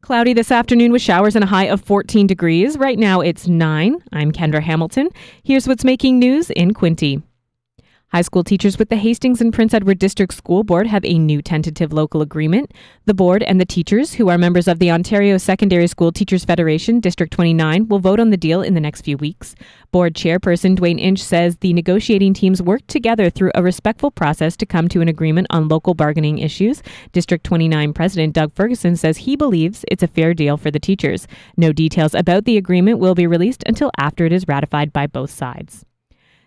Cloudy this afternoon with showers and a high of 14 degrees. Right now it's 9. I'm Kendra Hamilton. Here's what's making news in Quinte. High school teachers with the Hastings and Prince Edward District School Board have a new tentative local agreement. The board and the teachers, who are members of the Ontario Secondary School Teachers Federation, District 29, will vote on the deal in the next few weeks. Board chairperson Dwayne Inch says the negotiating teams worked together through a respectful process to come to an agreement on local bargaining issues. District 29 President Doug Ferguson says he believes it's a fair deal for the teachers. No details about the agreement will be released until after it is ratified by both sides.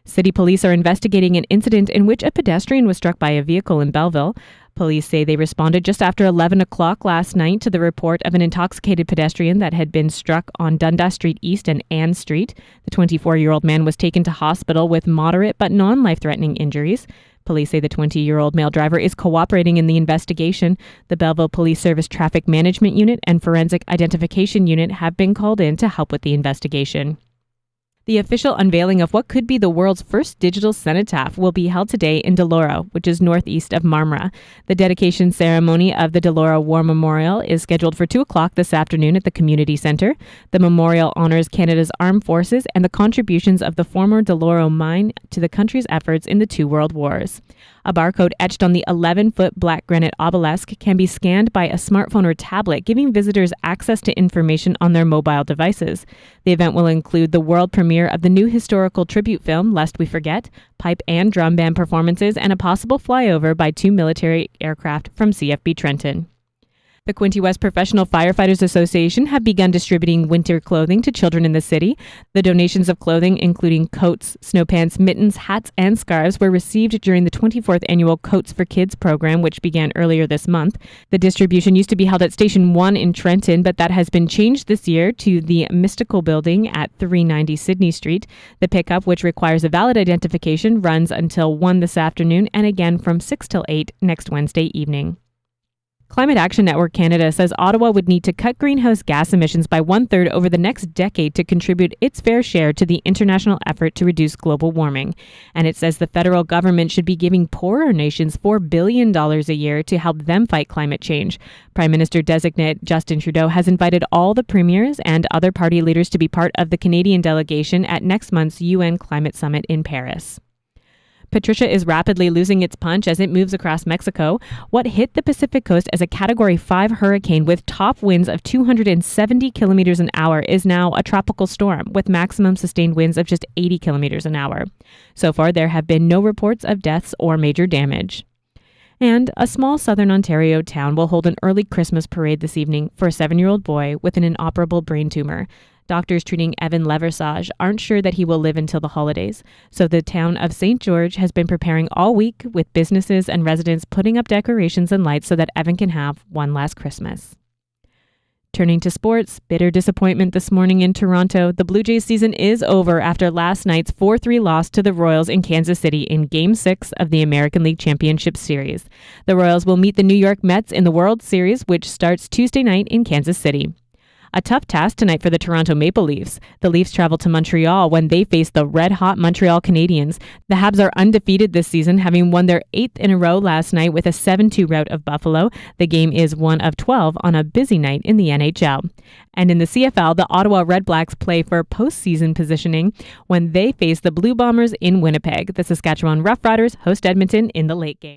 City police are investigating an incident in which a pedestrian was struck by a vehicle in Belleville. Police say they responded just after 11 o'clock last night to the report of an intoxicated pedestrian that had been struck on Dundas Street East and Ann Street. The 24-year-old man was taken to hospital with moderate but non-life-threatening injuries. Police say the 20-year-old male driver is cooperating in the investigation. The Belleville Police Service Traffic Management Unit and Forensic Identification Unit have been called in to help with the investigation. The official unveiling of what could be the world's first digital cenotaph will be held today in Deloro, which is northeast of Marmora. The dedication ceremony of the Deloro War Memorial is scheduled for 2 o'clock this afternoon at the Community Centre. The memorial honors Canada's armed forces and the contributions of the former Deloro mine to the country's efforts in the two world wars. A barcode etched on the 11-foot black granite obelisk can be scanned by a smartphone or tablet, giving visitors access to information on their mobile devices. The event will include the world premiere of the new historical tribute film, Lest We Forget, pipe and drum band performances, and a possible flyover by 2 military aircraft from CFB Trenton. The Quinte West Professional Firefighters Association have begun distributing winter clothing to children in the city. The donations of clothing, including coats, snow pants, mittens, hats, and scarves, were received during the 24th annual Coats for Kids program, which began earlier this month. The distribution used to be held at Station 1 in Trenton, but that has been changed this year to the Mystical Building at 390 Sydney Street. The pickup, which requires a valid identification, runs until 1 this afternoon and again from 6 till 8 next Wednesday evening. Climate Action Network Canada says Ottawa would need to cut greenhouse gas emissions by 1/3 over the next decade to contribute its fair share to the international effort to reduce global warming. And it says the federal government should be giving poorer nations $4 billion a year to help them fight climate change. Prime Minister-designate Justin Trudeau has invited all the premiers and other party leaders to be part of the Canadian delegation at next month's UN Climate Summit in Paris. Patricia is rapidly losing its punch as it moves across Mexico. What hit the Pacific coast as a Category 5 hurricane with top winds of 270 kilometers an hour is now a tropical storm with maximum sustained winds of just 80 kilometers an hour. So far, there have been no reports of deaths or major damage. And a small southern Ontario town will hold an early Christmas parade this evening for a 7-year-old boy with an inoperable brain tumor. Doctors treating Evan Leversage aren't sure that he will live until the holidays, so the town of St. George has been preparing all week with businesses and residents putting up decorations and lights so that Evan can have one last Christmas. Turning to sports, bitter disappointment this morning in Toronto. The Blue Jays season is over after last night's 4-3 loss to the Royals in Kansas City in Game 6 of the American League Championship Series. The Royals will meet the New York Mets in the World Series, which starts Tuesday night in Kansas City. A tough task tonight for the Toronto Maple Leafs. The Leafs travel to Montreal when they face the red-hot Montreal Canadiens. The Habs are undefeated this season, having won their 8th in a row last night with a 7-2 rout of Buffalo. The game is one of 12 on a busy night in the NHL. And in the CFL, the Ottawa Redblacks play for postseason positioning when they face the Blue Bombers in Winnipeg. The Saskatchewan Roughriders host Edmonton in the late game.